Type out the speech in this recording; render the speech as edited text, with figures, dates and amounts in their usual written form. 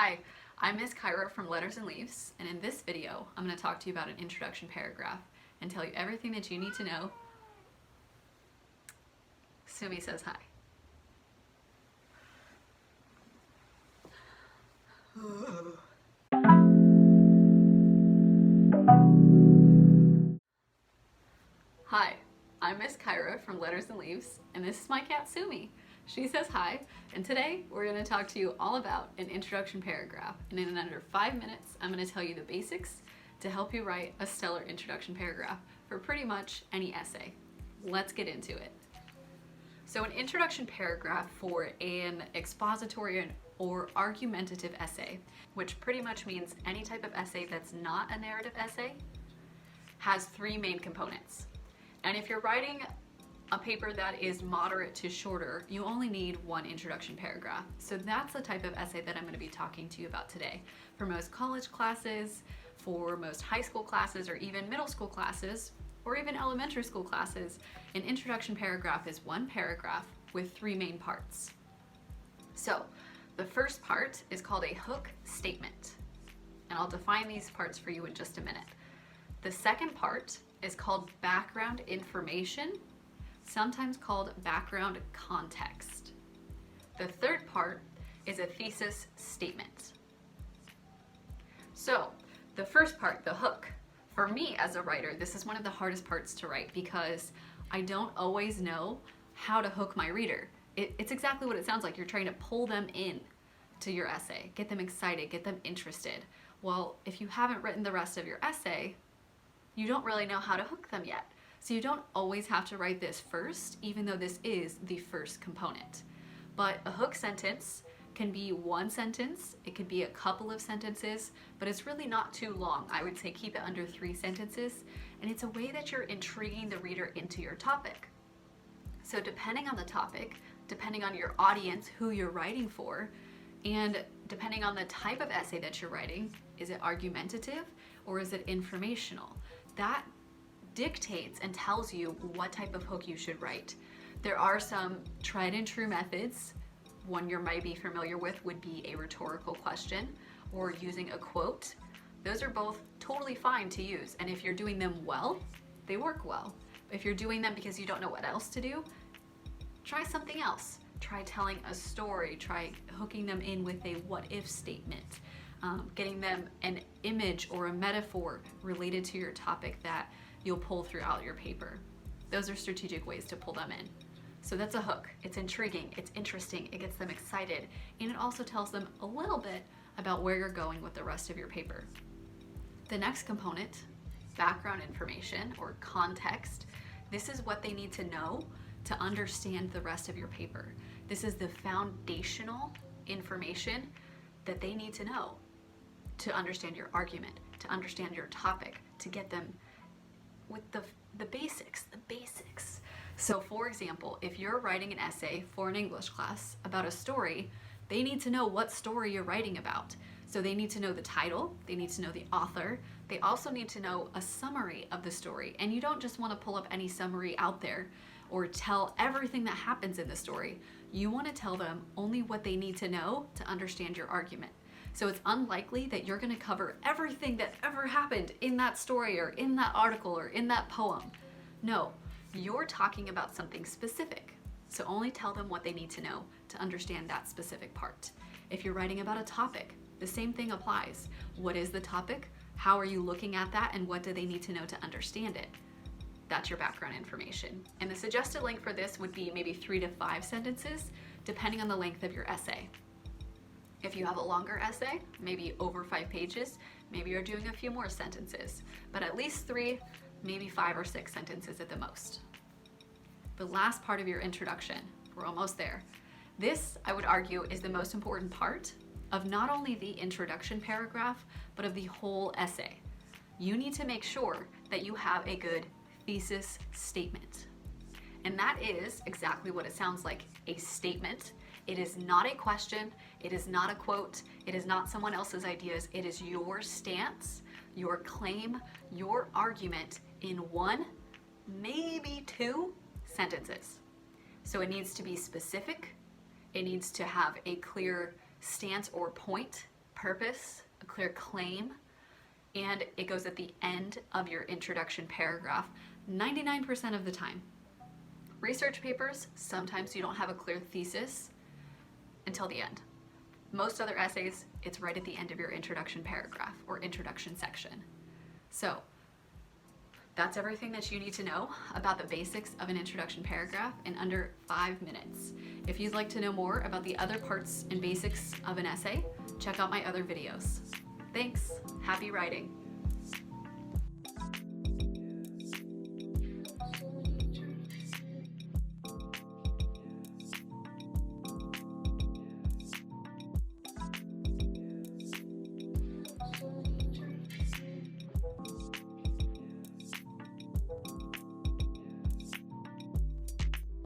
Hi, I'm Miss Kyra from Letters and Leaves, and in this video, I'm going to talk to you about an introduction paragraph and tell you everything that you need to know. Sumi says hi. Hi, I'm Miss Kyra from Letters and Leaves, and this is my cat Sumi. She says hi, and today we're going to talk to you all about an introduction paragraph. And in under 5 minutes, I'm going to tell you the basics to help you write a stellar introduction paragraph for pretty much any essay. Let's get into it. So an introduction paragraph for an expository or argumentative essay, which pretty much means any type of essay that's not a narrative essay, has 3 main components. And if you're writing a paper that is moderate to shorter, you only need 1 introduction paragraph. So that's the type of essay that I'm going to be talking to you about today. For most college classes, for most high school classes, or even middle school classes, or even elementary school classes, an introduction paragraph is 1 paragraph with 3 main parts. So the first part is called a hook statement, and I'll define these parts for you in just a minute. The second part is called background information, sometimes called background context. The third part is a thesis statement. So the first part, the hook, for me as a writer, this is one of the hardest parts to write because I don't always know how to hook my reader. It's exactly what it sounds like. You're trying to pull them in to your essay, get them excited, get them interested. Well, if you haven't written the rest of your essay, you don't really know how to hook them yet. So you don't always have to write this first, even though this is the first component. But a hook sentence can be 1 sentence, it could be a couple of sentences, but it's really not too long. I would say keep it under 3 sentences, and it's a way that you're intriguing the reader into your topic. So depending on the topic, depending on your audience, who you're writing for, and depending on the type of essay that you're writing, is it argumentative or is it informational? That dictates and tells you what type of hook you should write. There are some tried and true methods. One you might be familiar with would be a rhetorical question or using a quote. Those are both totally fine to use, and if you're doing them well, they work well. If you're doing them because you don't know what else to do, try something else. Try telling a story, try hooking them in with a what-if statement, getting them an image or a metaphor related to your topic that you'll pull throughout your paper. Those are strategic ways to pull them in. So that's a hook. It's intriguing, it's interesting, it gets them excited, and it also tells them a little bit about where you're going with the rest of your paper. The next component, background information or context, this is what they need to know to understand the rest of your paper. This is the foundational information that they need to know to understand your argument, to understand your topic, to get them with the basics. So for example, if you're writing an essay for an English class about a story, they need to know what story you're writing about. So they need to know the title, they need to know the author, they also need to know a summary of the story. And you don't just want to pull up any summary out there or tell everything that happens in the story. You want to tell them only what they need to know to understand your argument. So it's unlikely that you're going to cover everything that ever happened in that story or in that article or in that poem. No, you're talking about something specific. So only tell them what they need to know to understand that specific part. If you're writing about a topic, the same thing applies. What is the topic? How are you looking at that? And what do they need to know to understand it? That's your background information. And the suggested length for this would be maybe 3 to 5 sentences, depending on the length of your essay. If you have a longer essay, maybe over 5 pages, maybe you're doing a few more sentences, but at least 3, maybe 5 or 6 sentences at the most. The last part of your introduction, we're almost there. This, I would argue, is the most important part of not only the introduction paragraph, but of the whole essay. You need to make sure that you have a good thesis statement. And that is exactly what it sounds like, a statement. It is not a question, it is not a quote, it is not someone else's ideas, it is your stance, your claim, your argument in 1, maybe 2 sentences. So it needs to be specific, it needs to have a clear stance or point purpose, a clear claim, and it goes at the end of your introduction paragraph 99% of the time. Research papers, sometimes you don't have a clear thesis until the end. Most other essays, it's right at the end of your introduction paragraph or introduction section. So that's everything that you need to know about the basics of an introduction paragraph in under 5 minutes. If you'd like to know more about the other parts and basics of an essay, check out my other videos. Thanks, happy writing.